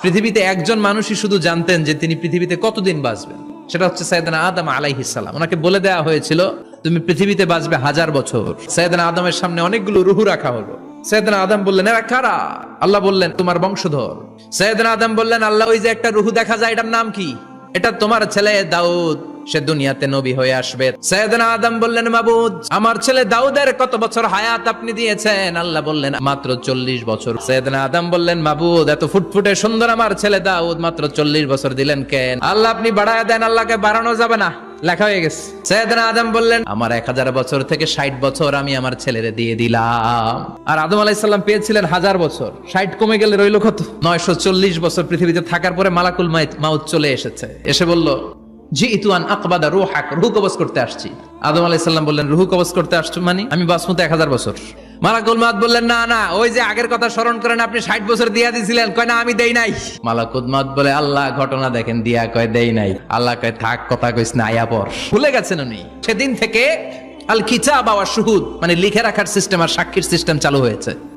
পৃথিবীতে একজন মানুষই শুধু জানতেন যে তিনি পৃথিবীতে কতদিন বাঁচবেন, সেটা হচ্ছে সাইয়েদনা আদম আলাইহিস সালাম। ওনাকে বলে দেওয়া হয়েছিল তুমি পৃথিবীতে বাঁচবে 1000 বছর। সাইয়েদনা আদমের সামনে অনেকগুলো রুহু রাখা হলো। সাইয়েদনা আদম বললেন এরা কারা? আল্লাহ বললেন তোমার বংশধর। সাইয়েদনা আদম বললেন আল্লাহ ওই যে একটা রুহু দেখা যায় এটার নাম কি? এটা তোমার ছেলে দাউদ, সে দুনিয়াতে নবী হয়ে আসবে। সাইয়েদনা আদম বললেন মাবুদ আমার ছেলে দাউদের কত বছর হায়াত আপনি দিয়েছেন? আল্লাহ বললেন মাত্র 40 বছর। সাইয়েদনা আদম বললেন মাবুদ এত ফুটফুটে সুন্দর আমার ছেলে দাউদ মাত্র 40 বছর দিলেন কেন? আল্লাহ আপনি বাড়ায় দেন, আল্লাহকে বাড়ানো যাবে না, লেখা হয়ে গেছে। সাইয়েদনা আদম বললেন আমার 1000 বছর থেকে 60 বছর আমি আমার ছেলেরে দিয়ে দিলাম। আর আদম আলাইহিস সালাম পেয়েছিলেন 1000 বছর, 60 কমে গেলে রইল কত? 940 বছর পৃথিবীতে থাকার পরে মালাকুল মাউত চলে এসেছে, এসে বলল জিইতু আন আকবাদা রূহাক, রূহ কবজ করতে আসছি। আদম আলাইহিস সালাম বললেন রূহ কবজ করতে আসছো মানে আমি বাঁচবো তো 1000 বছর। মালাকুল মাউত বললেন না না, ওই যে আগের কথা স্মরণ করেন আপনি 60 বছর দিয়া দিয়েছিলেন। কয় না আমি দেই নাই। মালাকুল মাউত বলে আল্লাহ ঘটনা দেখেন দিয়া কয় দেই নাই। আল্লাহ কয় থাক কথা কইস না, আয়া পর। ভুলে গেছেন উনি। সেদিন থেকে আল কিতাব ওয়া শুহুদ মানে লিখে রাখার সিস্টেম আর সাক্ষীর সিস্টেম চালু হয়েছে।